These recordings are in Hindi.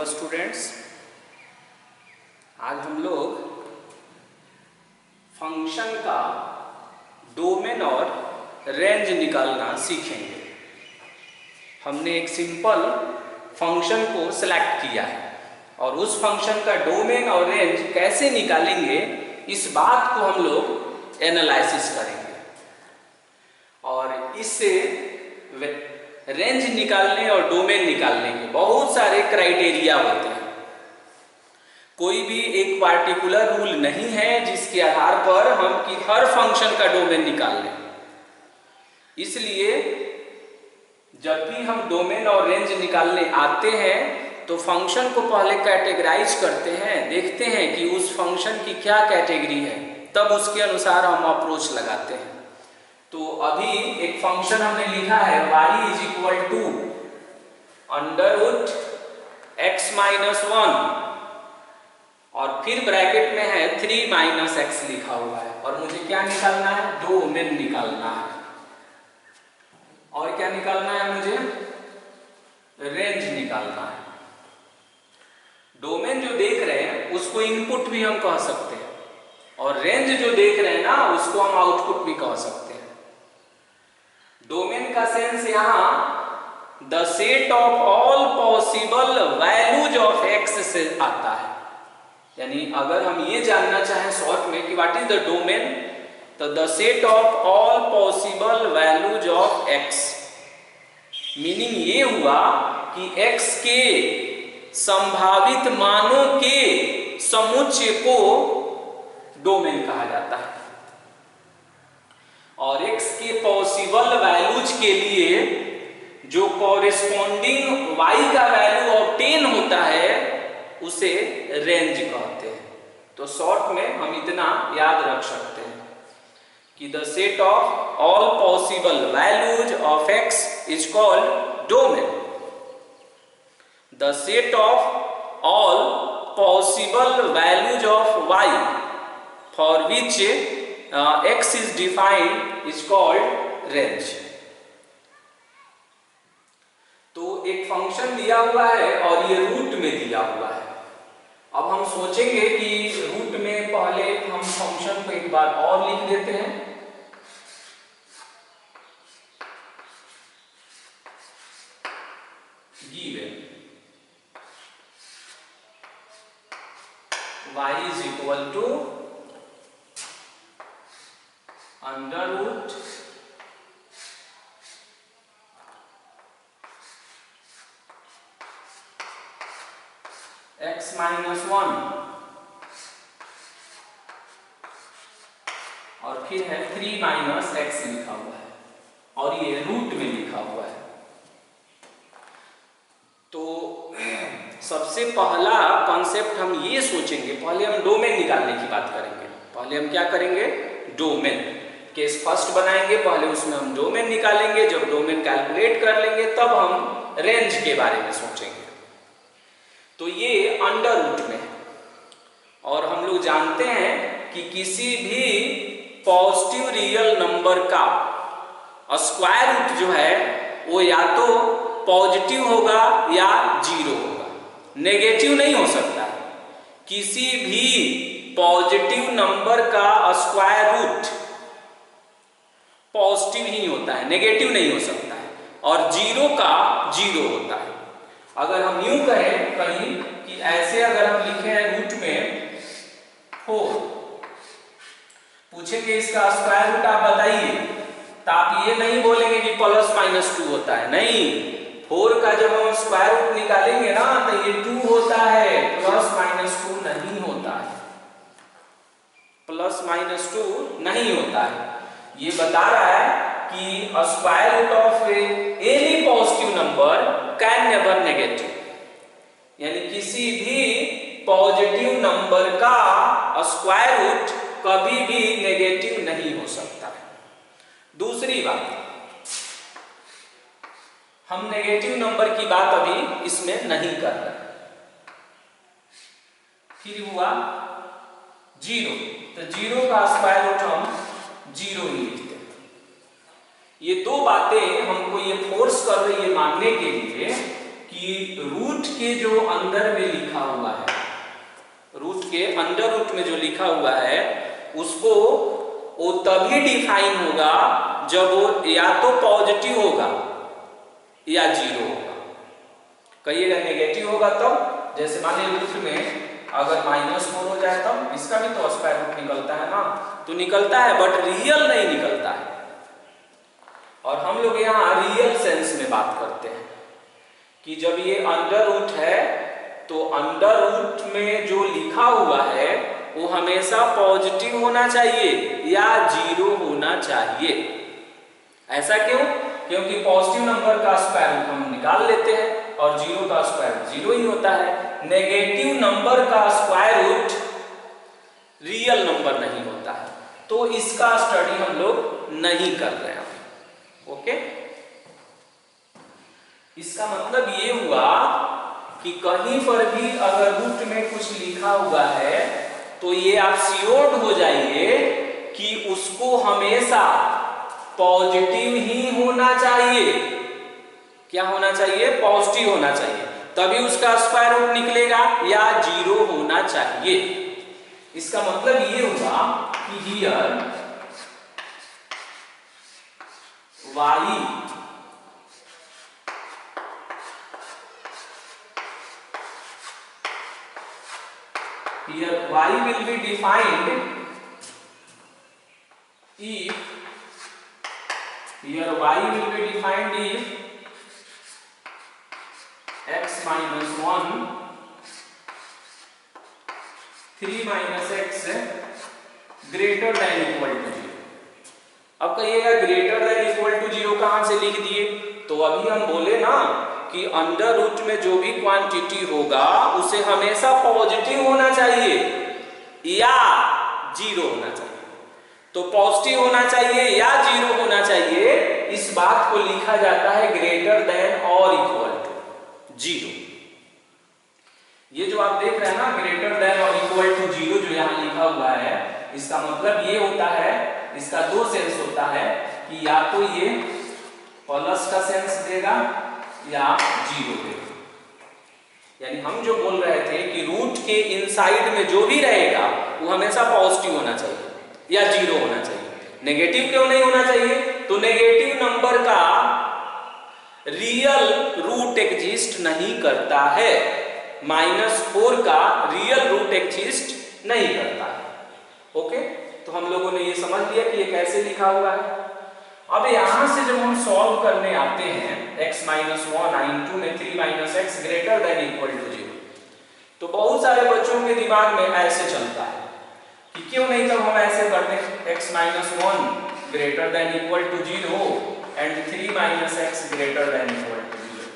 हेलो स्टूडेंट्स, आज हम लोग फंक्शन का डोमेन और रेंज निकालना सीखेंगे। हमने एक सिंपल फंक्शन को सिलेक्ट किया है और उस फंक्शन का डोमेन और रेंज कैसे निकालेंगे इस बात को हम लोग एनालिसिस करेंगे। और इससे रेंज निकालने और डोमेन निकालने के बहुत सारे क्राइटेरिया होते हैं। कोई भी एक पार्टिकुलर रूल नहीं है जिसके आधार पर हम कि हर फंक्शन का डोमेन निकाल लें। इसलिए जब भी हम डोमेन और रेंज निकालने आते हैं तो फंक्शन को पहले कैटेगराइज करते हैं, देखते हैं कि उस फंक्शन की क्या कैटेगरी है, तब उसके अनुसार हम अप्रोच लगाते हैं। तो अभी एक फंक्शन हमने लिखा है y is equal to under root x minus 1 और फिर ब्रैकेट में है 3 माइनस x लिखा हुआ है और मुझे क्या निकालना है? डोमेन निकालना है। और क्या निकालना है? मुझे रेंज निकालना है। डोमेन जो देख रहे हैं उसको इनपुट भी हम कह सकते हैं और रेंज जो देख रहे हैं ना उसको हम आउटपुट भी कह सकते हैं। डोमेन का सेंस यहां the set of all possible values of x से आता है। यानी अगर हम ये जानना चाहें शॉर्ट में कि व्हाट इज द डोमेन, तो the set of all possible values of x, meaning ये हुआ कि x के संभावित मानों के समुच्चय को डोमेन कहा जाता है और x के पॉसिबल वैल्यूज के लिए जो कॉरेस्पॉन्डिंग y का वैल्यू ऑब्टेन होता है उसे रेंज कहते हैं। तो शॉर्ट में हम इतना याद रख सकते हैं कि the set of all possible values of x is called domain. The set of all possible values of y for which x is defined is called range। तो एक फंक्शन दिया हुआ है और ये रूट में दिया हुआ है। अब हम सोचेंगे कि रूट में पहले हम फंक्शन को एक बार और लिख देते हैं। Given y is equal to under root x minus 1 और फिर है 3 माइनस x लिखा हुआ है और ये रूट में लिखा हुआ है। तो सबसे पहला कॉन्सेप्ट हम ये सोचेंगे, पहले हम डोमेन निकालने की बात करेंगे। पहले हम क्या करेंगे? डोमेन केस फर्स्ट बनाएंगे, पहले उसमें हम डोमेन निकालेंगे। जब डोमेन कैलकुलेट कर लेंगे तब हम रेंज के बारे में सोचेंगे। तो ये अंडर रूट में है और हम लोग जानते हैं कि किसी भी पॉजिटिव रियल नंबर का स्क्वायर रूट जो है वो या तो पॉजिटिव होगा या जीरो होगा, नेगेटिव नहीं हो सकता। किसी भी पॉजिटिव नंबर का स्क्वायर रूट पॉजिटिव ही होता है, नेगेटिव नहीं हो सकता है, और जीरो का जीरो होता है। अगर हम यूं कहें कहीं कि ऐसे अगर हम लिखे हैं रूट में 4, पूछेंगे इसका स्क्वायर रूट आप बताइए, तो आप ये नहीं बोलेंगे कि प्लस माइनस 2 होता है। नहीं, 4 का जब हम स्क्वायर रूट निकालेंगे ना तो ये 2 होता है, प्लस माइनस 2 नहीं होता है। प्लस माइनस 2 नहीं होता है। ये बता रहा है कि square root of any positive number can never negative, यानी किसी भी पॉजिटिव नंबर का स्क्वायर रूट कभी भी नेगेटिव नहीं हो सकता है। दूसरी बात, हम नेगेटिव नंबर की बात अभी इसमें नहीं कर रहे। फिर हुआ जीरो, तो जीरो का स्क्वायर रूट हम जीरो ही लिखते हैं। ये दो बातें हमको ये फोर्स कर रही है मानने के लिए कि कि रूट के जो अंदर में लिखा हुआ है, रूट के अंडर रूट में जो लिखा हुआ है उसको वो तभी डिफाइन होगा जब वो या तो पॉजिटिव होगा या जीरो होगा। कहिएगा नेगेटिव होगा तब, जैसे मानिए रूट में अगर -4 हो जाए तब इसका भी तो स्क्वायर रूट निकलता है ना, तो निकलता है बट रियल नहीं निकलता है। और हम लोग यहाँ रियल सेंस में बात करते हैं कि जब ये अंडर रूट है तो अंडर रूट में जो लिखा हुआ है वो हमेशा पॉजिटिव होना चाहिए या जीरो होना चाहिए। ऐसा क्यों? क्योंकि पॉजिटिव नंबर का स्क्वायर रूट हम निकाल लेते हैं और जीरो का स्क्वायर रूट जीरो ही होता है। नेगेटिव नंबर का स्क्वायर रूट रियल नंबर नहीं होता है, तो इसका स्टडी हम लोग नहीं कर रहे हैं। ओके, इसका मतलब ये हुआ कि कहीं पर भी अगर रूट में कुछ लिखा हुआ है तो ये आप श्योर हो जाइए कि उसको हमेशा पॉजिटिव ही होना चाहिए। क्या होना चाहिए? पॉजिटिव होना चाहिए, तभी उसका स्क्वायर रूट निकलेगा या जीरो होना चाहिए। इसका मतलब ये हुआ कि here y here y will be defined if here y will be defined if x minus 1 3 minus x greater than equal to 0। अब कहिएगा ग्रेटर देन इक्वल टू 0 कहां से लिख दिए? तो अभी हम बोले ना कि अंडर रूट में जो भी क्वांटिटी होगा उसे हमेशा पॉजिटिव होना चाहिए या जीरो होना चाहिए। तो पॉजिटिव होना चाहिए या जीरो होना चाहिए, इस बात को लिखा जाता है ग्रेटर देन और इक्वल टू 0। ये जो आप देख रहे हैं ना ग्रेटर देन और इक्वल टू 0 जो यहाँ लिखा हुआ है, इसका मतलब ये होता है, इसका दो सेंस होता है कि या तो ये प्लस का सेंस देगा या जीरो देगा। यानी हम जो बोल रहे थे कि रूट के इनसाइड में जो भी रहेगा वो हमेशा पॉजिटिव होना चाहिए या जीरो होना चाहिए। नेगेटिव क्यों नहीं होना चाहिए? तो नेगेटिव नंबर का रियल रूट एग्जिस्ट नहीं करता है, -4 का रियल रूट एग्जिस्ट नहीं करता है। ओके, तो हम लोगों ने ये समझ लिया कि ये कैसे लिखा हुआ है। अब यहां से जब हम सॉल्व करने आते हैं x minus 1 into में 3 minus x greater than equal to 0, तो बहुत सारे बच्चों के दिमाग में ऐसे चलता है कि क्यों नहीं तब हम ऐसे कर दें x minus 1 greater than equal to 0 and 3 minus x greater than equal to 0।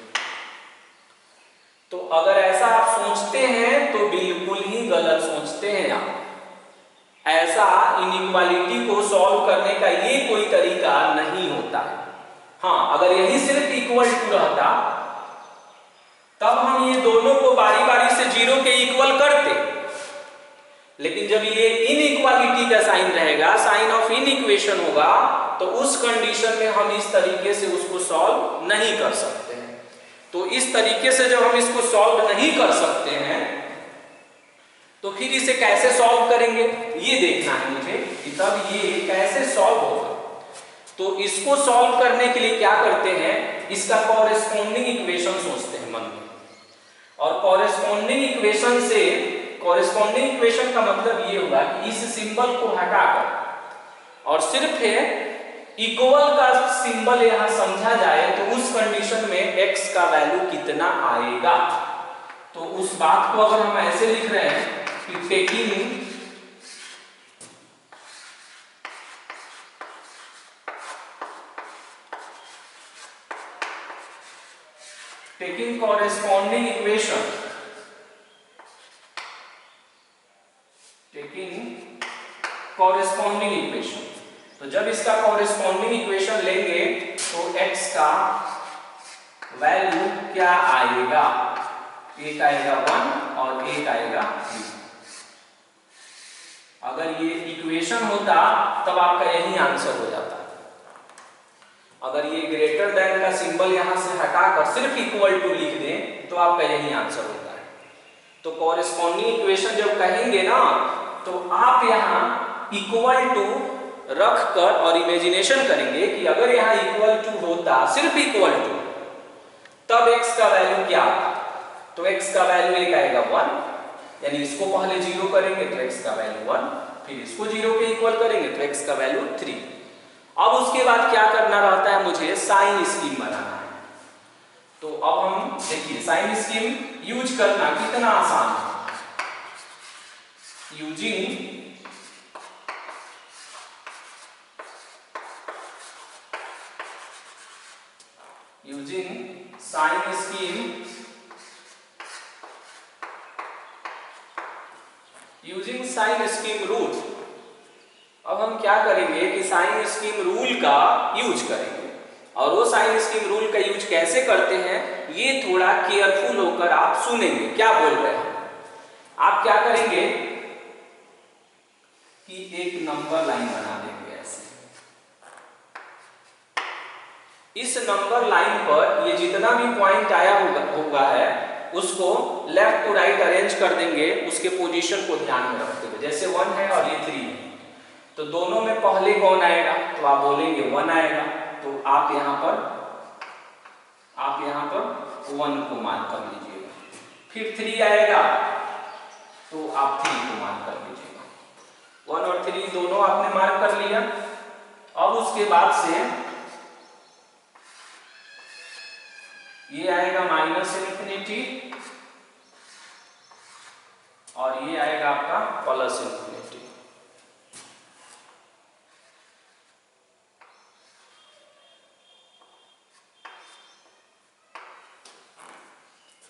तो अगर ऐसा आप सोचते हैं तो बिल्कुल ही गलत सोचते हैं आप। ऐसा इनइक्वालिटी को सॉल्व करने का ये कोई तरीका नहीं होता है। हाँ, अगर यही सिर्फ इक्वल टू रहता तब हम ये दोनों को बारी बारी से 0 के इक्वल करते, लेकिन जब ये इनइक्वालिटी का साइन रहेगा, साइन ऑफ इनइक्वेशन होगा, तो उस कंडीशन में हम इस तरीके से उसको सॉल्व नहीं कर सकते हैं। तो इस तरीके से जब हम इसको सॉल्व नहीं कर सकते हैं तो फिर इसे कैसे सॉल्व करेंगे ये देखना है मुझे कि तब ये कैसे सॉल्व होगा। तो इसको सॉल्व करने के लिए क्या करते हैं, इसका कॉरेस्पॉन्डिंग इक्वेशन सोचते हैं मन में, और कॉरेस्पॉन्डिंग इक्वेशन से, कॉरेस्पॉन्डिंग इक्वेशन का मतलब ये होगा कि इस सिंबल को हटाकर और सिर्फ इक्वल का सिंबल यहां समझा जाए तो उस कंडीशन में x का वैल्यू कितना आएगा। तो उस बात को अगर हम ऐसे लिख रहे हैं कि taking corresponding equation, तो जब इसका कॉरेस्पॉन्डिंग इक्वेशन लेंगे तो x का वैल्यू क्या आएगा? एक आएगा 1 और एक आएगा 3। अगर ये इक्वेशन होता तब आपका यही आंसर हो जाता। अगर ये ग्रेटर देन का सिंबल यहाँ से हटाकर सिर्फ इक्वल टू लिख दें तो आपका यही आंसर होता है। तो कॉरेस्पॉन्डिंग इक्वेशन जब कहेंगे ना तो आप यहाँ इक्वल टू रख कर और इमेजिनेशन करेंगे कि अगर यहाँ इक्वल टू होता, सिर्फ इक्वल टू, तब x का वैल्यू क्या आता? तो x का वैल्यू एक आएगा 1, यानी इसको पहले 0 करेंगे तो x का वैल्यू 1, फिर इसको 0 के इक्वल करेंगे तो x का वैल्यू 3। अब उसके बाद क्या करना रहता है, मुझे साइन स्कीम बनाना है। तो अब हम देखिए साइन स्कीम यूज करना कितना आसान है। Using sign scheme, using sign scheme rule. अब हम क्या करेंगे कि साइन स्कीम रूल का यूज करेंगे, और वो साइन स्कीम रूल का यूज कैसे करते हैं ये थोड़ा केयरफुल होकर आप सुनेंगे क्या बोल रहे हैं। आप क्या करेंगे कि एक नंबर लाइन बना देंगे ऐसे। इस नंबर लाइन पर ये जितना भी पॉइंट आया होगा है उसको लेफ्ट टू राइट अरेंज कर देंगे, उसके पोजीशन को ध्यान में रखते हुए। जैसे 1 है और ये 3 है, तो दोनों में पहले कौन आएगा, तो आप बोलेंगे 1 आएगा, तो आप यहाँ पर 1 को मार्क कर लीजिएगा। फिर 3 आएगा तो आप 3 को मार्क कर लीजिएगा। 1 और 3 दोनों आपने मार्क कर लिया। अब उसके बाद से ये आएगा -∞ और ये आएगा आपका +∞।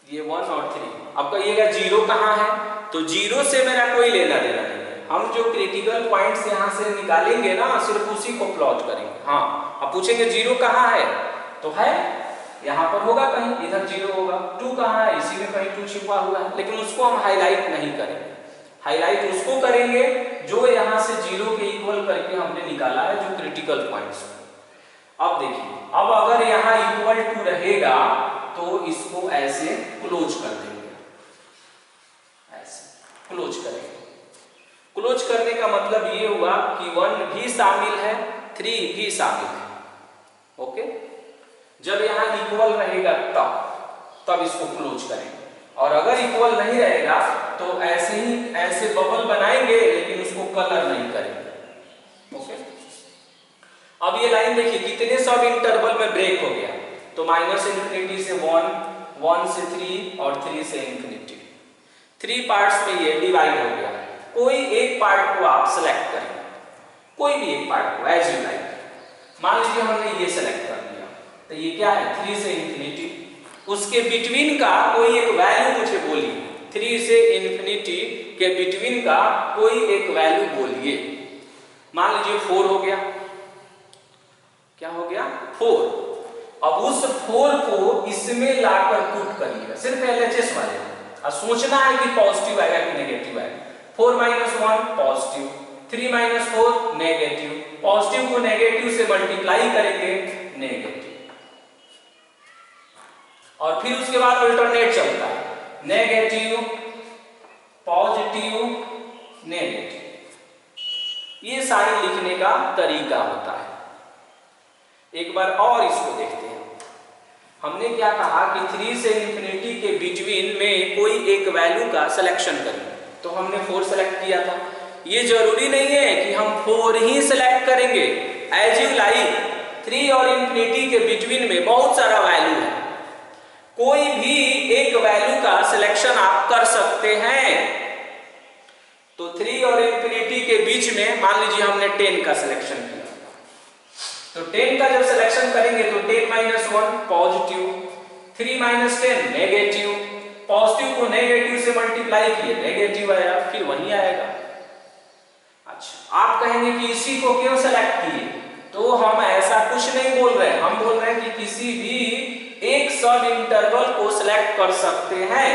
ये 1 और 3। अब कहिएगा 0 कहाँ है, तो 0 से मेरा कोई लेना देना नहीं है। हम जो क्रिटिकल पॉइंट्स यहाँ से निकालेंगे ना सिर्फ उसी को प्लॉट करेंगे। हाँ, अब पूछेंगे 0 कहाँ है, तो है यहाँ पर होगा कहीं, इधर 0 होगा। 2 कहाँ है, इसी में कहीं 2 छिपा हुआ है, लेकिन उसको हम हाईलाइट नहीं करेंगे। हाईलाइट उसको करेंगे जो यहाँ से 0 के इक्वल करके हमने निकाला है, जो क्रिटिकल पॉइंट्स। अब देखिए, अब अगर यहाँ इक्वल टू रहेगा तो इसको ऐसे क्लोज कर देंगे, ऐसे क्लोज करेंगे। क्लोज करने का मतलब ये हुआ कि 1 भी शामिल है, 3 भी शामिल है। ओके, जब यहाँ इक्वल रहेगा तब इसको क्लोज करेंगे, और अगर इक्वल नहीं रहेगा तो ऐसे ही ऐसे बबल बनाएंगे लेकिन उसको कलर नहीं करेंगे। ओके, अब ये लाइन देखिए कितने सब इंटरवल में ब्रेक हो गया, तो -∞ से 1, 1 से 3 और 3 से ∞। 3 पार्ट्स में ये डिवाइड हो गया। कोई एक पार्ट को आप सेलेक्ट करेंगे, कोई भी एक पार्ट को एज यू लाइक। मान लीजिए हमने ये सेलेक्ट कर लिया, तो ये क्या है 3 से ∞। उसके बिटवीन का कोई एक वैल्यू मुझे बोलिए, 3 से ∞ के बिटवीन का कोई एक वैल्यू बोलिए। मान लीजिए 4 हो गया। क्या हो गया, 4। अब उस 4 को इसमें लाकर पुट करिएगा, सिर्फ LHS वाले, और सोचना है कि पॉजिटिव आएगा कि नेगेटिव आएगा। 4 - 1 पॉजिटिव, 3 - 4 नेगेटिव। पॉजिटिव को नेगेटिव से मल्टीप्लाई करेंगे, नेगेटिव। और फिर उसके बाद अल्टरनेट चलता है, नेगेटिव पॉजिटिव नेगेटिव। ये सारे लिखने का तरीका होता है। एक बार और इसको देखते हैं। हमने क्या कहा कि 3 से ∞ के बिटवीन में कोई एक वैल्यू का सिलेक्शन करें, तो हमने 4 सेलेक्ट किया था। ये जरूरी नहीं है कि हम 4 ही सेलेक्ट करेंगे, एज यू लाइक। 3 और ∞ के बिटवीन में बहुत सारा वैल्यू है, कोई भी एक वैल्यू का सिलेक्शन आप कर सकते हैं। तो 3 और ∞ के बीच में मान लीजिए हमने 10 का सिलेक्शन किया, तो 10 का जब सिलेक्शन करेंगे तो 10 - 1 पॉजिटिव, 3 - 10 नेगेटिव। पॉजिटिव को नेगेटिव से मल्टीप्लाई किए, नेगेटिव आया, फिर वही आएगा। अच्छा, आप कहेंगे कि इसी को क्यों सेलेक्ट किए, तो हम ऐसा कुछ नहीं बोल रहे हैं। हम बोल रहे हैं कि किसी भी एक सब इंटरवल को सिलेक्ट कर सकते हैं।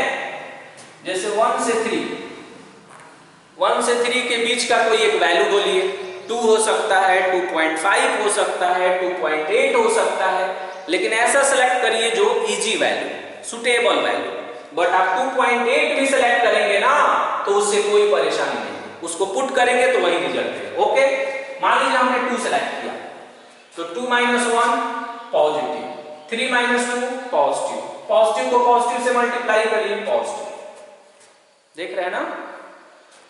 जैसे 1 से 3, 1 से 3 के बीच का कोई एक वैल्यू बोलिए। 2 हो सकता है, 2.5 हो सकता है, 2.8 हो सकता है, लेकिन ऐसा सेलेक्ट करिए जो easy value, suitable value. But आप 2.8 भी सेलेक्ट करेंगे ना तो उससे कोई परेशानी नहीं, उसको पुट करेंगे तो वही रिजल्ट है। ओके, मान लीजिए हमने 2 सेलेक्ट किया तो 2 - 1 पॉजिटिव, 3 - 2 पॉजिटिव, पॉजिटिव को पॉजिटिव से मल्टीप्लाई करिए पॉजिटिव, देख रहे हैं ना।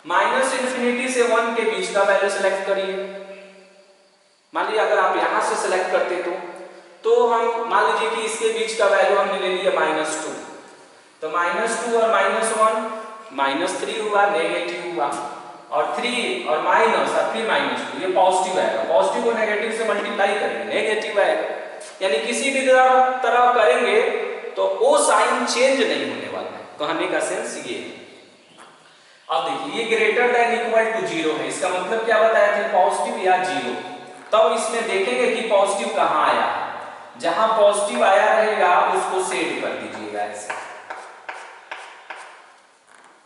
-∞ से 1 के बीच का वैल्यू सेलेक्ट करिए। मान लीजिए अगर आप यहां से सेलेक्ट करते तो हम मान लीजिए कि इसके बीच का वैल्यू हमने ले लिया -2, तो -2 और -1 -3 हुआ, नेगेटिव हुआ, और 3 और माइनस और फिर -2 ये पॉजिटिव आएगा, पॉजिटिव को नेगेटिव से मल्टीप्लाई करेंगे नेगेटिव आएगा। यानी किसी भी तरह करेंगे तो वो साइन चेंज नहीं होने वाला है, कहने का सेंस ये है। अब देखिए ये ग्रेटर देन इक्वल टू 0 है, इसका मतलब क्या बताया थे, पॉजिटिव या 0। तब इसमें देखेंगे कि पॉजिटिव कहां आया है, जहां पॉजिटिव आया रहेगा उसको सेट कर दीजिएगा, ऐसे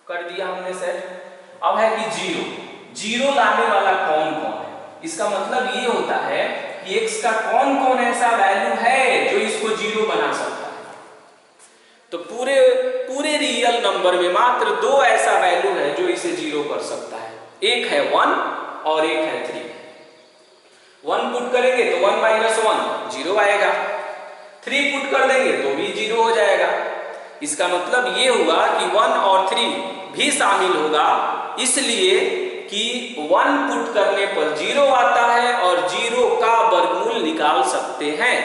कर दिया हमने सेट। अब है कि 0 लाने वाला कौन कौन है, इसका मतलब ये होता है कि x का कौन कौन ऐसा वैल्यू है जो इसको 0 बना सकता है। तो पूरे रियल नंबर में मात्र 2 ऐसा वैल्यू है जो इसे 0 कर सकता है, एक है 1 और एक है 3। 1 पुट करेंगे तो 1 - 1 0 आएगा, 3 पुट कर देंगे तो भी 0 हो जाएगा। इसका मतलब ये हुआ कि 1 और 3 भी शामिल होगा, इसलिए कि 1 पुट करने पर 0 आता है और 0 का वर्गमूल निकाल सकते हैं,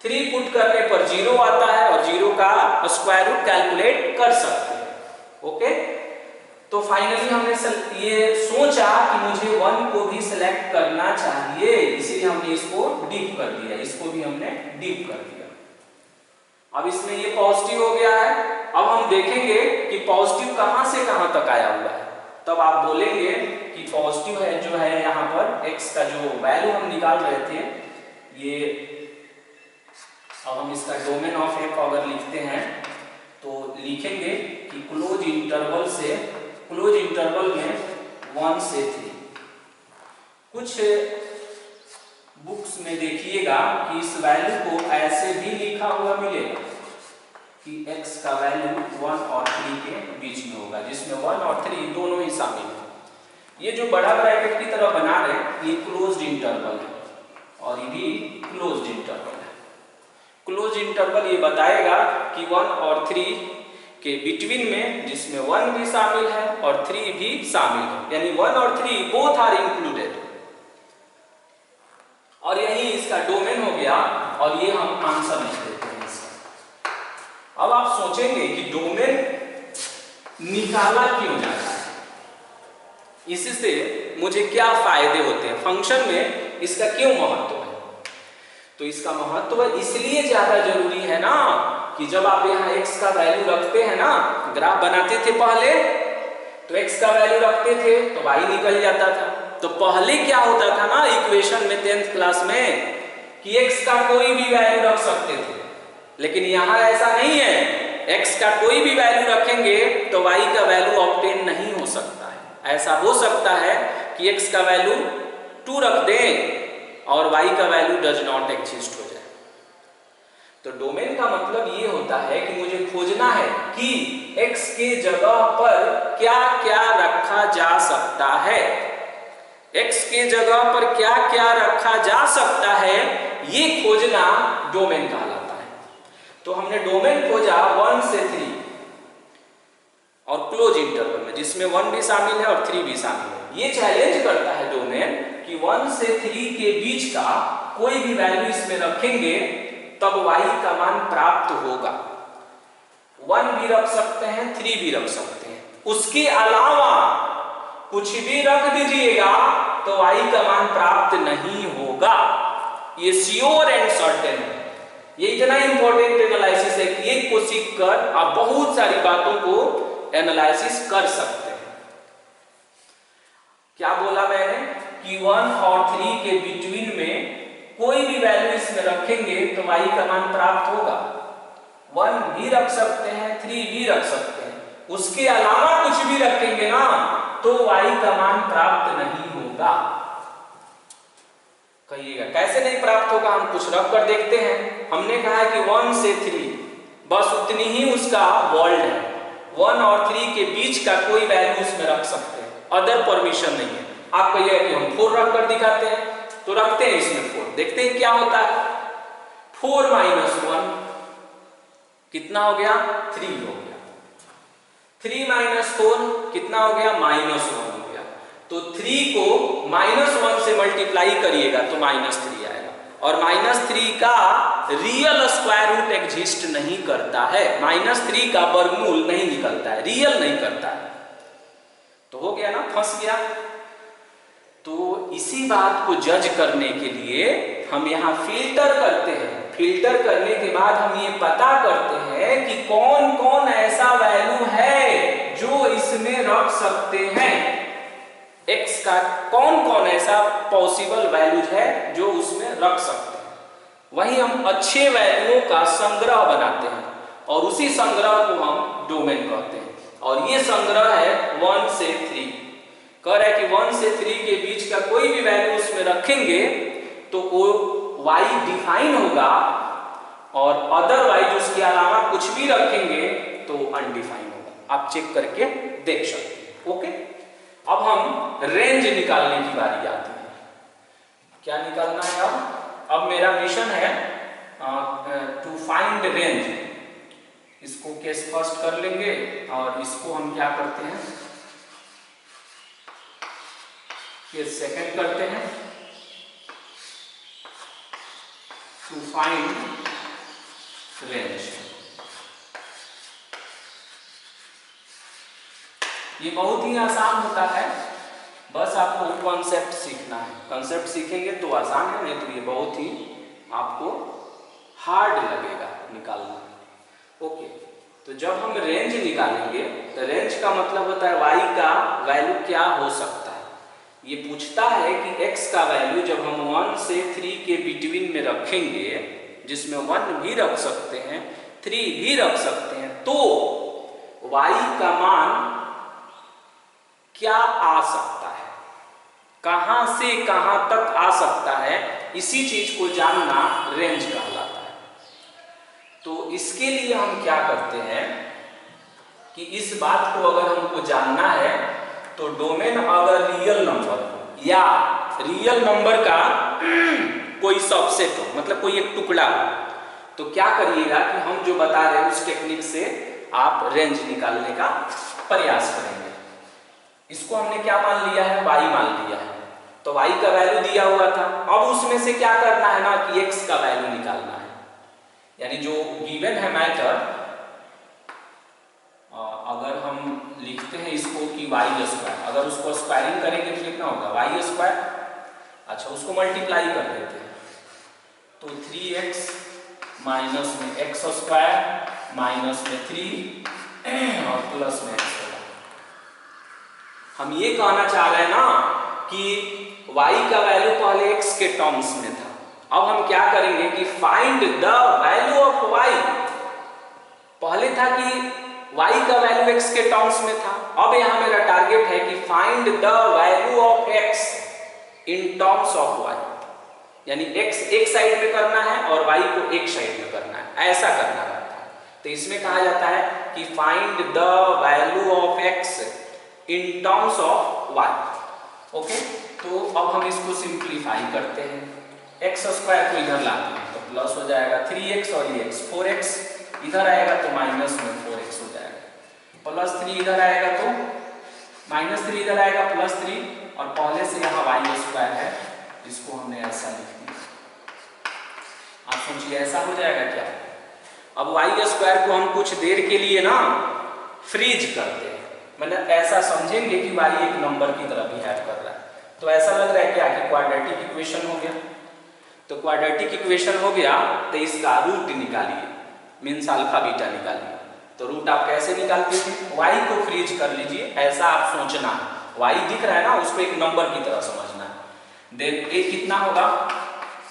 3 पुट करने पर 0 आता है और 0 का स्क्वायर रूट कैलकुलेट कर सकते हैं। ओके, तो फाइनली हमने ये सोचा कि मुझे 1 को भी सिलेक्ट करना चाहिए, इसीलिए हमने इसको डीप कर दिया, इसको भी हमने डीप कर दिया। अब इसमें ये पॉजिटिव हो गया है। अब हम देखेंगे कि पॉजिटिव कहां से कहां तक आया हुआ है, तब आप बोलेंगे कि पॉजिटिव है जो है यहाँ पर x का जो वैल्यू हम निकाल रहे थे ये। अब हम इसका डोमेन ऑफ f अगर लिखते हैं तो लिखेंगे कि क्लोज इंटरवल में 1 से 3। कुछ बुक्स में देखिएगा कि इस वैल्यू को ऐसे भी लिखा हुआ मिलेगा कि x का वैल्यू 1 और 3 के बीच में होगा, जिसमें 1 और 3 दोनों ही शामिल है। ये जो बड़ा ब्रैकेट की तरह बना रहे ये क्लोज्ड इंटरवल है और ये भी क्लोज्ड इंटरवल है। क्लोज्ड इंटरवल ये बताएगा कि 1 और 3 के बिटवीन में, जिसमें 1 भी शामिल है और 3 भी शामिल है, यानी 1 और 3 बोथ आर इंक्लूडेड, और यही इसका डोमेन हो गया। और ये हम आंसर लिख देते हैं इसका। अब आप सोचेंगे कि डोमेन निकाला क्यों जाता है, इससे मुझे क्या फायदे होते हैं, फंक्शन में इसका क्यों महत्व है। तो इसका महत्व इसलिए ज्यादा जरूरी है ना कि जब आप यहाँ x का वैल्यू रखते हैं ना, ग्राफ बनाते थे पहले तो x का वैल्यू रखते थे तो y निकल जाता था। तो पहले क्या होता था ना इक्वेशन में 10th क्लास में कि x का कोई भी वैल्यू रख सकते थे, लेकिन यहाँ ऐसा नहीं है, x का कोई भी वैल्यू रखेंगे तो y का वैल्यू ऑब्टेन नहीं हो सकता है। ऐसा हो सकता है कि x का वैल्यू 2 रख दें और y का वैल्यू डज नॉट एग्जिस्ट हो जाए। तो डोमेन का मतलब ये होता है कि मुझे खोजना है कि x के जगह पर क्या क्या रखा जा सकता है, x के जगह पर क्या क्या रखा जा सकता है, ये खोजना डोमेन कहलाता है। तो हमने डोमेन खोजा 1 से 3 और क्लोज इंटरवल में, जिसमें 1 भी शामिल है और 3 भी शामिल है। ये चैलेंज करता है डोमेन कि 1 से 3 के बीच का कोई भी वैल्यू इसमें रखेंगे तब y का मान प्राप्त होगा। 1 भी रख सकते हैं, 3 भी रख सकते हैं, उसके अलावा कुछ भी रख दीजिएगा तो y का मान प्राप्त नहीं होगा। ये श्योर एंड सर्टेन है। ये इतना इंपॉर्टेंट एनालिसिस है कि एक को सीख कर आप बहुत सारी बातों को एनालिसिस कर सकते हैं। क्या बोला मैंने कि 1 और 3 के बिटवीन में कोई भी वैल्यू इसमें रखेंगे तो y का मान प्राप्त होगा। 1 भी रख सकते हैं, 3 भी रख सकते हैं, उसके अलावा कुछ भी रखेंगे ना तो y का मान प्राप्त नहीं होगा। होगा? कहिएगा कैसे नहीं प्राप्त होगा? हम कुछ रख कर देखते हैं। हमने कहा है कि 1 से 3 बस उतनी ही उसका वर्ल्ड है। 1 और 3 के बीच का कोई वैल्यू उसमें रख सकते हैं, अदर परमिशन नहीं है। आप कहिएगा कि हम 4 रख कर दिखाते हैं, तो रखते हैं इसमें 4, देखते हैं क्या होता है। 4 माइनस 1 कितना हो गया? 3 हो गया। 3 माइनस 4 कितना हो गया? माइनस 1 हो गया। तो 3 को -1 से मल्टीप्लाई करिएगा तो -3 आएगा, और -3 का रियल स्क्वायर रूट एग्जिस्ट नहीं करता है। -3 का वर्गमूल नहीं निकलता है, रियल नहीं करता है। तो हो गया ना, फंस गया। तो इसी बात को जज करने के लिए हम यहाँ फिल्टर करते हैं। फिल्टर करने के बाद हम ये पता करते हैं कि कौन कौन ऐसा वैल्यू है जो इसमें रख सकते हैं। x का कौन कौन ऐसा पॉसिबल वैल्यूज है जो उसमें रख सकते हैं। वही हम अच्छे वैल्यूओं का संग्रह बनाते हैं, और उसी संग्रह को हम डोमेन कहते हैं। और ये संग्रह है 1 से 3। कह रहा है कि 1 से 3 के बीच का कोई भी वैल्यू उसमें रखेंगे तो वो y डिफाइन होगा, और अदरवाइज उसके अलावा कुछ भी रखेंगे तो अनडिफाइन होगा। आप चेक करके देख सकते हैं। ओके, अब हम रेंज निकालने की बारी आती है। क्या निकालना है? अब मेरा मिशन है टू फाइंड रेंज। इसको केस फर्स्ट कर लेंगे, और इसको हम क्या करते हैं, केस सेकंड करते हैं। टू फाइंड रेंज, ये बहुत ही आसान होता है, बस आपको कॉन्सेप्ट सीखना है। कॉन्सेप्ट सीखेंगे तो आसान है, नहीं तो ये बहुत ही आपको हार्ड लगेगा निकालना। ओके, तो जब हम रेंज निकालेंगे तो रेंज का मतलब होता है y का वैल्यू क्या हो सकता है। ये पूछता है कि x का वैल्यू जब हम 1 से 3 के बिटवीन में रखेंगे, जिसमें 1 भी रख सकते हैं, 3 भी रख सकते हैं, तो y का मान क्या आ सकता है, कहां से कहां तक आ सकता है। इसी चीज को जानना रेंज कहलाता है। तो इसके लिए हम क्या करते हैं कि इस बात को अगर हमको जानना है तो डोमेन अगर रियल नंबर या रियल नंबर का कोई सबसेट हो, मतलब कोई एक टुकड़ा हो, तो क्या करिएगा कि हम जो बता रहे हैं उस टेक्निक से आप रेंज निकालने का प्रयास करेंगे। इसको हमने क्या मान लिया है? y मान लिया है। तो y का वैल्यू दिया हुआ था, अब उसमें से क्या करना है ना कि x का वैल्यू निकालना है। यानी जो गिवन है मैटर, अगर हम लिखते हैं इसको कि y स्क्वायर, अगर उसको स्क्वायरिंग करेंगे तो कितना होगा? y square. अच्छा, उसको मल्टीप्लाई कर देते हैं तो 3x माइनस में x स्क्वायर माइनस में 3 और प्लस में x। हम ये कहना चाह रहे हैं ना कि y का वैल्यू पहले x के टर्म्स में था। अब हम क्या करेंगे कि find the value of y। पहले था कि y का वैल्यू x के टर्म्स में था, अब यहां मेरा टारगेट है कि find the value of x in terms of y। यानी x एक साइड में करना है और y को एक साइड में करना है, ऐसा करना रहता है। तो इसमें कहा जाता है कि find the value of x in terms of y। Okay, तो अब हम इसको सिंप्लीफाई करते हैं। x स्क्वायर को इधर लाते हैं तो प्लस हो जाएगा 3x, और ये x 4x इधर आएगा तो माइनस में 4x हो जाएगा, प्लस 3 इधर आएगा तो माइनस 3 इधर आएगा प्लस 3, और पहले से यहाँ y स्क्वायर है, इसको हमने ऐसा लिख दिया। आप सोचिए ऐसा हो जाएगा क्या? अब y स्क्वायर को हम कुछ देर के लिए ना फ्रीज करते हैं, मतलब ऐसा समझेंगे कि y एक नंबर की तरह बिहेव कर रहा है। तो ऐसा लग रहा है क्या कि क्वाड्रेटिक इक्वेशन हो गया। तो क्वाड्रेटिक इक्वेशन हो गया तो इसका रूट निकालिए, मीन्स अल्फा बीटा निकालिए। तो रूट आप कैसे निकालते हैं? y को फ्रीज कर लीजिए, ऐसा आप सोचना है। y दिख रहा है ना, उसको एक नंबर की तरह समझना है। देन a कितना होगा?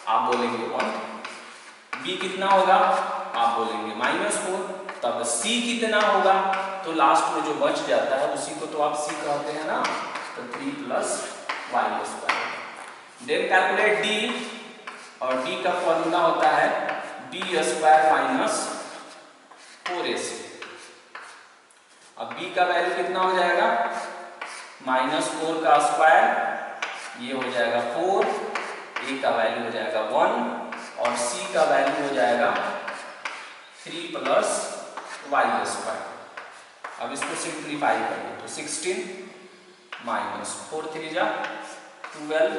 आप बोलेंगे 1। b कितना होगा? आप बोलेंगे -4। तब c कितना होगा? तो लास्ट में जो बच जाता है उसी को तो आप c कहते हैं ना, तो 3 + Y square. Then calculate D, और डी का फॉर्मूला होता है बी स्क्वायर माइनस 4ac। अब बी का वैल्यू कितना हो जाएगा, -4 का स्क्वायर, ये हो जाएगा 4, ए का वैल्यू हो जाएगा 1 और सी का वैल्यू हो जाएगा 3 प्लस वाई स्क्वायर। अब इसको सिंप्लीफाई करेंगे तो 16 माइनस 4 3 जा 12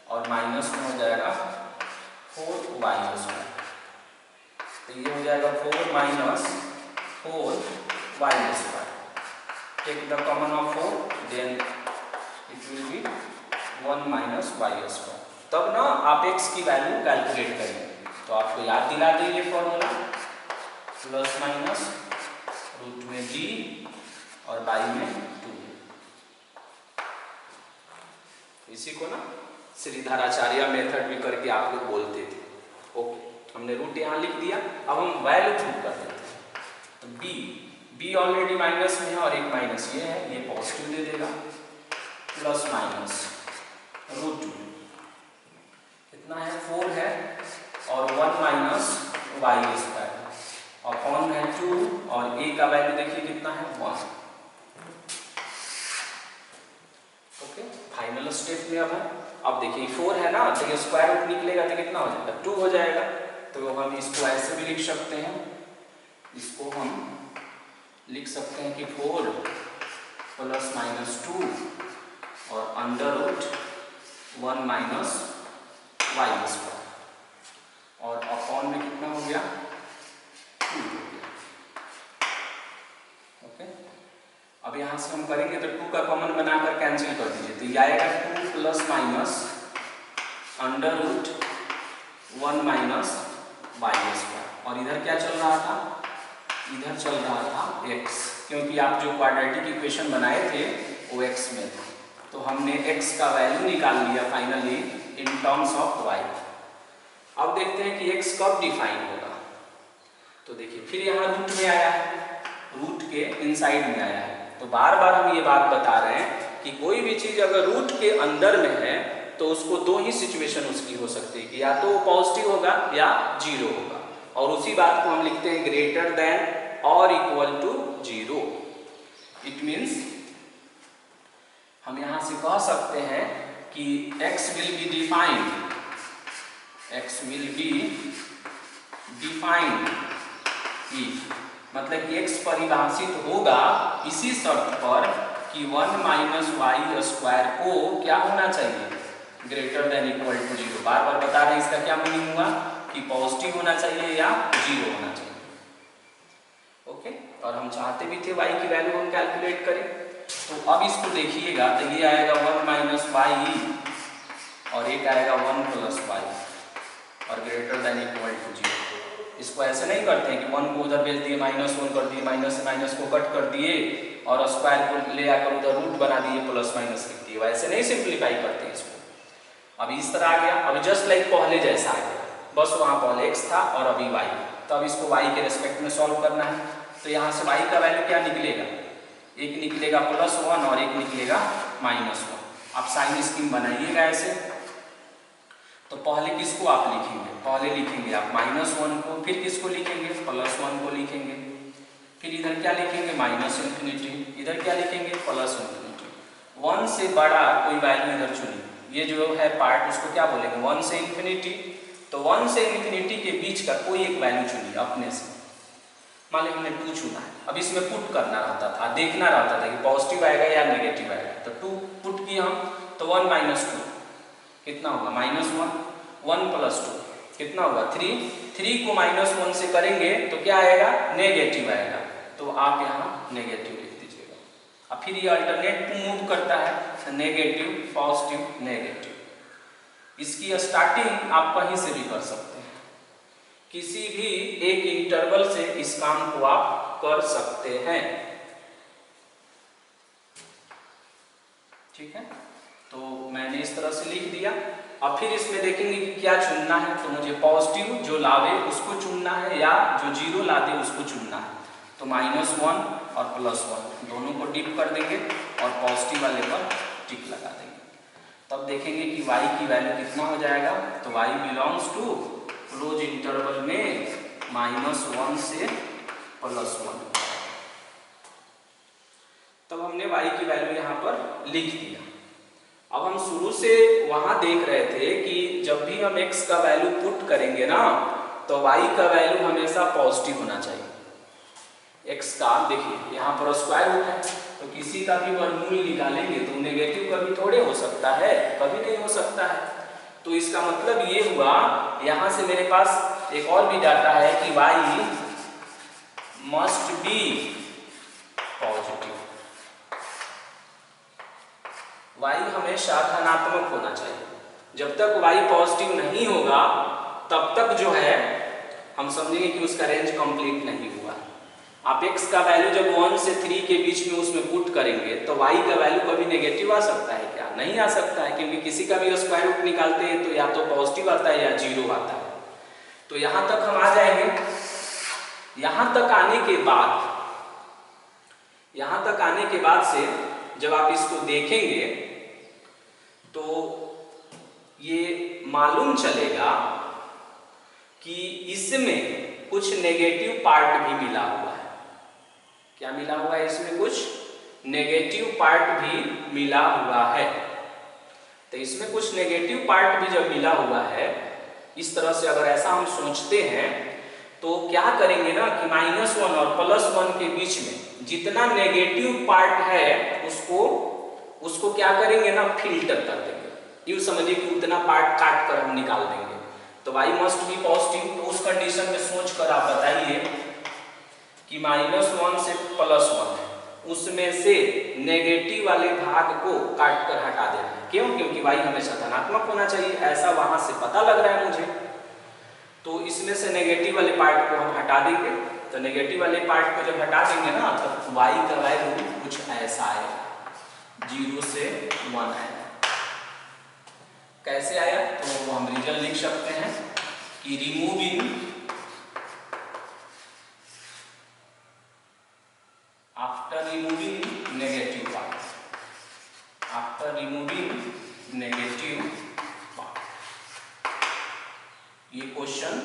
और माइनस में हो जाएगा 4 वाई स्क्वायर। तो ये हो जाएगा 4 minus 4 Y square. Take the common of 4, then it will be 1 minus Y square. तब ना आप x की वैल्यू कैलकुलेट करेंगे। तो आपको याद दिला दें ये फॉर्मूला, प्लस माइनस रूट में d और बाई में 2। इसी को ना श्रीधराचार्य मेथड भी करके आप लोग बोलते थे। ओके, हमने रूट यहाँ लिख दिया, अब हम वैल्यू प्रूव कर देते हैं। तो b ऑलरेडी माइनस में है और एक माइनस ये है, ये पॉजिटिव दे देगा, प्लस माइनस रूट कितना है 4 है और 1 माइनस वाई स्क्वायर और अपॉन है 2 और a का वैल्यू देखिए कितना है 1। ओके, फाइनल स्टेप में अब देखिए 4 है ना, तो ये स्क्वायर रूट निकलेगा तो कितना हो जाएगा 2 हो जाएगा। तो हम इसको ऐसे भी लिख सकते हैं, इसको हम लिख सकते हैं कि 4 प्लस माइनस 2 और under root 1 minus Y square और अपॉन में कितना हो गया 2 हो गया। ओके, अब यहाँ से हम करेंगे तो 2 का कॉमन बनाकर कैंसिल कर दीजिए, तो ये आएगा 2 plus minus under root 1 minus Y square. और इधर क्या चल रहा था, इधर चल रहा था x, क्योंकि आप जो क्वाड्रेटिक इक्वेशन बनाए थे वो x में था। तो हमने x का वैल्यू निकाल लिया finally in terms of y। अब देखते हैं कि x कब डिफाइन होगा। तो देखिए फिर यहाँ रूट में आया है, रूट के इनसाइड में आया है। तो बार बार हम ये बात बता रहे हैं कि कोई भी चीज अगर रूट के अंदर में है तो उसको दो ही सिचुएशन उसकी हो सकती है कि या तो पॉजिटिव होगा या 0 होगा। और उसी बात को हम लिखते हैं ग्रेटर देन और इक्वल टू 0। इट मीन्स हम यहां से कह सकते हैं कि x will be defined, x will be defined, मतलब कि x परिभाषित होगा इसी शर्त पर कि 1 माइनस वाई स्क्वायर को क्या होना चाहिए, ग्रेटर देन इक्वल टू 0। बार बार बता रहे हैं इसका क्या मीनिंग हुआ कि पॉजिटिव होना चाहिए या 0 होना चाहिए। ओके, और हम चाहते भी थे y की वैल्यू हम कैलकुलेट करें। तो अब इसको देखिएगा तो ये आएगा 1 माइनस वाई और एक आएगा 1 प्लस वाई और ग्रेटर देन इक्वल टू 0। इसको ऐसे नहीं करते हैं कि 1 को उधर भेज दिए, -1 कर दिए, माइनस से माइनस को कट कर दिए और स्क्वायर को ले आकर उधर रूट बना दिए, प्लस माइनस लिख दिए। वैसे नहीं सिंप्लीफाई करते हैं इसको। अभी इस तरह आ गया, अभी जस्ट लाइक पहले जैसा आ गया, बस वहाँ पहले x था और अभी y। तो अब इसको y के रेस्पेक्ट में सॉल्व करना है। तो यहाँ से y का वैल्यू क्या निकलेगा, एक निकलेगा +1 और एक निकलेगा -1। आप साइन स्कीम बनाइएगा ऐसे। तो पहले किसको आप लिखेंगे, पहले लिखेंगे आप -1 को, फिर किसको लिखेंगे +1 को लिखेंगे, फिर इधर क्या लिखेंगे -∞, इधर क्या लिखेंगे +∞। 1 से बड़ा कोई वैल्यू इधर चुनिए, ये जो है पार्ट उसको क्या बोलेंगे 1 से ∞। तो 1 से ∞ के बीच का कोई एक वैल्यू चुनिए अपने से। मान लीजिए हमने 2 चुना है। अब इसमें पुट करना रहता था, देखना रहता था कि पॉजिटिव आएगा या नेगेटिव आएगा। तो 2 पुट किए हम, तो 1 माइनस 2 कितना होगा -1, 1 प्लस 2 कितना होगा 3, 3 को -1 से करेंगे तो क्या आएगा नेगेटिव आएगा। तो आप यहाँ नेगेटिव लिख दीजिएगा। अब फिर ये अल्टरनेट मूव करता है, नेगेटिव पॉजिटिव नेगेटिव। इसकी स्टार्टिंग आप कहीं से भी कर सकते हैं, किसी भी एक इंटरवल से इस काम को आप कर सकते हैं। ठीक है, तो मैंने इस तरह से लिख दिया। अब फिर इसमें देखेंगे कि क्या चुनना है। तो मुझे पॉजिटिव जो लावे उसको चुनना है या जो 0 ला दे उसको चुनना है। तो -1 और +1 दोनों को डिप कर देंगे और पॉजिटिव वाले पर टिक लगा देंगे। तब देखेंगे कि y की वैल्यू कितना हो जाएगा। तो y belongs to close interval में -1 से +1। तब हमने y की वैल्यू यहाँ पर लिख दिया। अब हम शुरू से वहां देख रहे थे कि जब भी हम x का वैल्यू पुट करेंगे ना तो y का वैल्यू हमेशा पॉजिटिव होना चाहिए। x का देखिए यहाँ पर स्क्वायर रूट है, तो किसी का भी वर्गमूल निकालेंगे तो नेगेटिव कभी थोड़े हो सकता है, कभी नहीं हो सकता है। तो इसका मतलब ये हुआ, यहाँ से मेरे पास एक और भी डाटा है कि y must be positive. y हमेशा धनात्मक होना चाहिए। जब तक y पॉजिटिव नहीं होगा तब तक जो है हम समझेंगे कि उसका रेंज कंप्लीट नहीं हुआ। आप x का वैल्यू जब 1 से 3 के बीच में उसमें पुट करेंगे तो y का वैल्यू कभी नेगेटिव आ सकता है क्या? नहीं आ सकता है, क्योंकि किसी का भी स्क्वायर रूट निकालते हैं तो या तो पॉजिटिव आता है या 0 आता है। तो यहाँ तक हम आ जाएंगे। यहाँ तक आने के बाद से जब आप इसको देखेंगे तो ये मालूम चलेगा कि इसमें कुछ नेगेटिव पार्ट भी मिला हुआ है। क्या मिला हुआ है? इसमें कुछ नेगेटिव पार्ट भी मिला हुआ है। तो इसमें कुछ नेगेटिव पार्ट भी जब मिला हुआ है, इस तरह से अगर ऐसा हम सोचते हैं तो क्या करेंगे ना कि -1 और +1 के बीच में जितना नेगेटिव पार्ट है उसको क्या करेंगे ना, फिल्टर कर देंगे। यूँ समझिए कि उतना पार्ट काट कर हम निकाल देंगे। तो y मस्ट बी पॉजिटिव। तो उस कंडीशन में सोच कर आप बताइए कि -1 से +1 है, उसमें से नेगेटिव वाले भाग को काट कर हटा देना है। क्यों? क्योंकि y हमेशा धनात्मक होना चाहिए, ऐसा वहां से पता लग रहा है मुझे। तो इसमें से नेगेटिव वाले पार्ट को हम हटा देंगे। तो नेगेटिव वाले पार्ट को जब हटा देंगे ना तो y का वैल्यू कुछ ऐसा आएगा, 0 से 1 आएगा। कैसे आया? तो हम रिजल्ट लिख सकते हैं कि removing after removing negative part, ये क्वेश्चन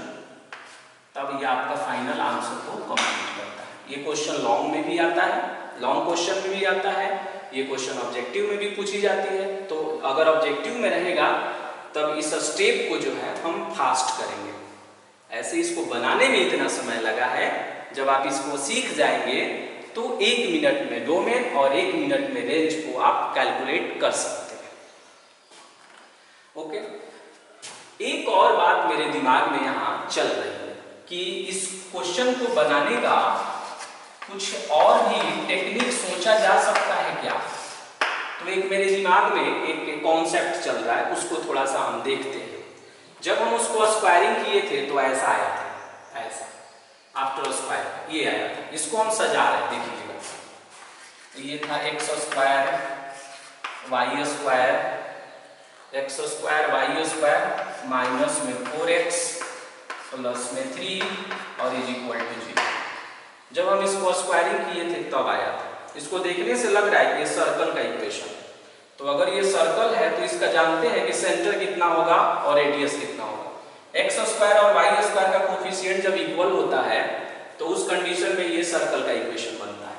तब ये आपका फाइनल आंसर को कंप्लीट करता है। ये क्वेश्चन लॉन्ग में भी आता है, लॉन्ग क्वेश्चन में भी आता है, ये क्वेश्चन ऑब्जेक्टिव में भी पूछी जाती है। तो अगर ऑब्जेक्टिव में रहेगा तब इस स्टेप को जो है हम फास्ट करेंगे। ऐसे इसको बनाने में इतना समय लगा है, जब आप इसको सीख जाएंगे तो 1 मिनट में डोमेन और 1 मिनट में रेंज को आप कैलकुलेट कर सकते हैं। ओके, एक और बात मेरे दिमाग में यहाँ चल रही है कि इस क्वेश्चन को बनाने का कुछ और भी टेक्निक सोचा जा सकता है क्या? तो एक मेरे दिमाग में एक कॉन्सेप्ट चल रहा है, उसको थोड़ा सा हम देखते हैं। जब हम उसको स्क्वायरिंग किए थे तो ऐसा आया था, ऐसा आफ्टर स्क्वायर ये आया था। इसको हम सजा रहे हैं, देखिएगा। तो ये था x square y square, x square y square minus में 4x प्लस में 3 और इज इक्वल टू 0। जब हम इसको स्क्वायरिंग किए थे तब आया था। इसको देखने से लग रहा है कि ये सर्कल का इक्वेशन। तो अगर ये सर्कल है तो इसका जानते हैं कि सेंटर कितना होगा और रेडियस कितना होगा। एक्स स्क्वायर और वाई स्क्वायर का कोफिशिएंट जब इक्वल होता है तो उस कंडीशन में ये सर्कल का इक्वेशन बनता है।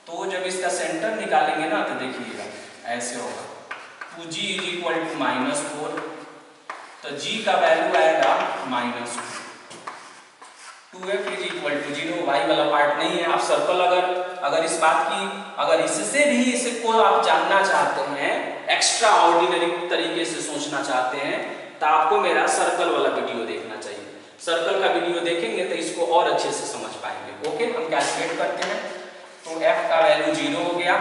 तो जब इसका सेंटर निकालेंगे ना तो देखिएगा ऐसे होगा, 2g इज इक्वल टू -4। तो g का वैल्यू आएगा -2, 2f is equal to 0। y वाला पार्ट नहीं है। आप सर्कल अगर इस बात की अगर इससे भी इसको आप जानना चाहते हैं, एक्स्ट्रा ऑर्डिनरी तरीके से सोचना चाहते हैं, तो आपको मेरा सर्कल वाला वीडियो देखना चाहिए। सर्कल का वीडियो देखेंगे तो इसको और अच्छे से समझ पाएंगे। ओके, हम कैलकुलेट करते हैं। तो f का वैल्यू 0 हो गया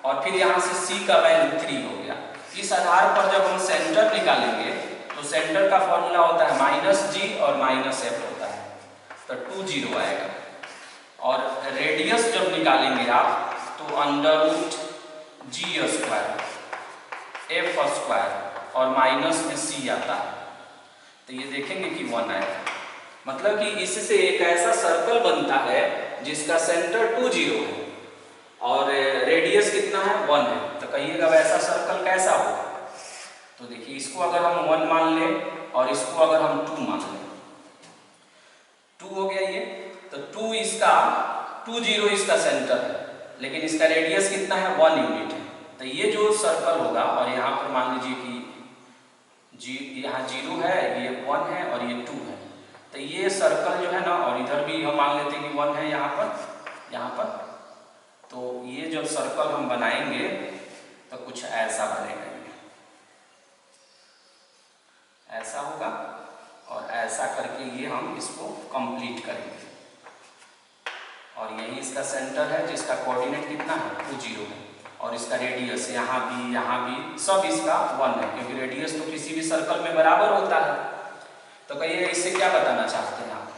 और फिर यहाँ से c का वैल्यू 3 हो गया। इस आधार पर जब हम सेंटर निकालेंगे तो सेंटर का फॉर्मूला होता है -g और -f होता है, तो 2 0 आएगा। और रेडियस जब निकालेंगे आप तो √g स्क्वायर f स्क्वायर और माइनस में c आता है, तो ये देखेंगे कि 1 आएगा। मतलब कि इससे एक ऐसा सर्कल बनता है जिसका सेंटर 2 0 है और रेडियस कितना है 1 है। तो कहिएगा वैसा सर्कल कैसा होगा? तो देखिए इसको अगर हम 1 मान लें और इसको अगर हम 2 मान लें, 2 हो गया ये, तो 2 इसका 2 0 इसका सेंटर है, लेकिन इसका रेडियस कितना है 1 यूनिट है। तो ये जो सर्कल होगा, और यहाँ पर मान लीजिए कि यहाँ 0 है, ये 1 है और ये 2 है, तो ये सर्कल जो है ना, और इधर भी हम मान लेते हैं कि 1 है यहाँ पर, तो ये जब सर्कल हम बनाएंगे तो कुछ ऐसा बनेगा, ऐसा होगा, और ऐसा करके ये हम इसको कंप्लीट करेंगे। और यही इसका सेंटर है जिसका कोऑर्डिनेट कितना है 2 0 है, और इसका रेडियस यहाँ भी सब इसका 1 है, क्योंकि रेडियस तो किसी भी सर्कल में बराबर होता है। तो कहिए इससे क्या बताना चाहते हैं आप?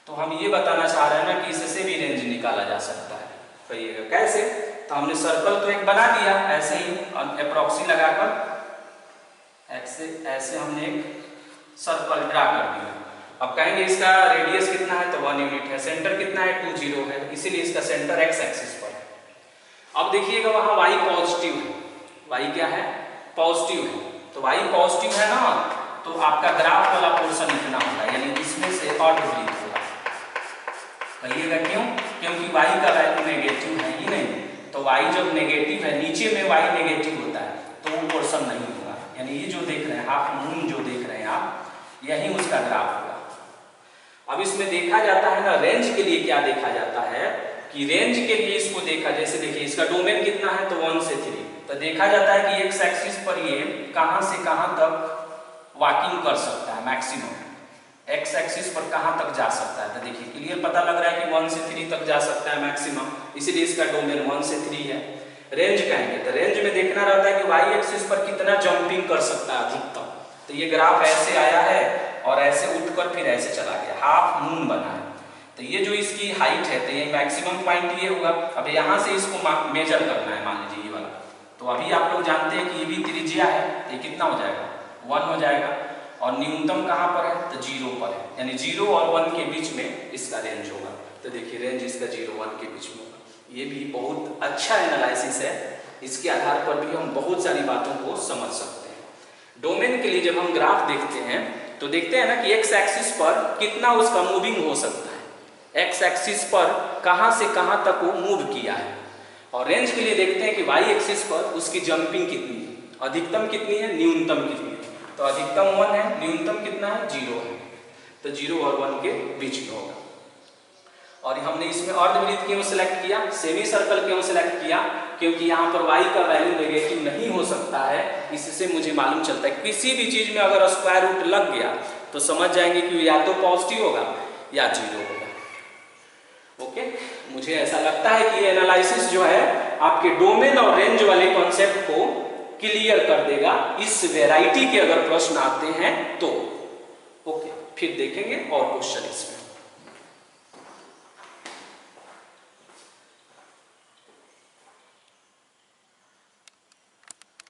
तो हम ये बताना चाह रहे हैं ना कि इससे भी रेंज निकाला जा सकता है। कहिएगा कैसे? तो हमने सर्कल तो एक बना दिया ऐसे ही अप्रॉक्सी लगाकर, ऐसे हमने एक सर्कल ड्रा कर दिया। अब कहेंगे इसका रेडियस कितना है, तो 1 यूनिट है, सेंटर कितना है 2 0 है, इसीलिए इसका सेंटर एक्स एक्सिस पर है। अब देखिएगा वहां y पॉजिटिव है, y क्या है पॉजिटिव है, तो y पॉजिटिव है ना, तो आपका ग्राफ वाला पोर्शन इतना होगा, यानी इसमें से अर्धवृत्त होगा। कहिएगा क्यों? क्योंकि y का वैल्यू नेगेटिव है ही नहीं, तो y जब नेगेटिव है, नीचे में y नेगेटिव होता है, तो वो पोर्शन नहीं होगा, यानी ये जो देख रहे हैं हाफ मून जो देख रहे हैं आप, यही उसका ग्राफ होगा। अब इसमें देखा जाता है ना, रेंज के लिए क्या देखा जाता है कि रेंज के लिए इसको देखा, जैसे देखिए इसका डोमेन कितना है, तो 1 से 3, तो देखा जाता है कि एक्स एक्सिस पर ये कहां से कहां तक वॉकिंग कर सकता है, मैक्सिमम एक्स एक्सिस पर कहां तक जा सकता है। तो देखिए क्लियर पता लग रहा है कि 1 से 3 तक जा सकता है मैक्सिमम, इसीलिए इसका डोमेन 1 से 3 है। रेंज कहेंगे तो रेंज में देखना रहता है कि वाई एक्सिस पर कितना जंपिंग कर सकता है अधिकतम। तो ये ग्राफ ऐसे आया है और ऐसे उठकर फिर ऐसे चला गया, हाफ मून बना है। तो ये जो इसकी हाइट है, तो ये मैक्सिमम पॉइंट ये होगा। अब यहाँ से इसको मेजर करना है, मान लीजिए ये वाला, तो अभी आप लोग जानते हैं कि ये भी त्रिज्या है, तो ये कितना हो जाएगा 1 हो जाएगा, और न्यूनतम कहाँ पर है, तो 0 पर है, यानी 0 और 1 के बीच में इसका रेंज होगा। तो देखिए रेंज इसका 0-1 के बीच में होगा। ये भी बहुत अच्छा एनालिसिस है, इसके आधार पर भी हम बहुत सारी बातों को समझ सकते हैं। डोमेन के लिए जब हम ग्राफ देखते हैं तो देखते हैं ना कि एक्स एक्सिस पर कितना उसका मूविंग हो सकता है, एक्स एक्सिस पर कहां से कहां तक वो मूव किया है। और रेंज के लिए देखते हैं कि वाई एक्सिस पर उसकी जंपिंग कितनी है, अधिकतम कितनी है, न्यूनतम कितनी है। तो अधिकतम 1 है, न्यूनतम कितना है 0 है, तो 0 और 1 के बीच में होगा। और हमने इसमें अर्धवृत्त क्यों सिलेक्ट किया, सेमी सर्कल क्यों सिलेक्ट किया, क्योंकि यहाँ पर y का वैल्यू नेगेटिव नहीं हो सकता है। इससे मुझे मालूम चलता है किसी भी चीज में अगर स्क्वायर रूट लग गया तो समझ जाएंगे कि या तो पॉजिटिव होगा या 0 होगा। ओके, मुझे ऐसा लगता है कि ये एनालिसिस जो है आपके डोमेन और रेंज वाले कॉन्सेप्ट को क्लियर कर देगा। इस वैरायटी के अगर प्रश्न आते हैं तो ओके, फिर देखेंगे और क्वेश्चन इसमें।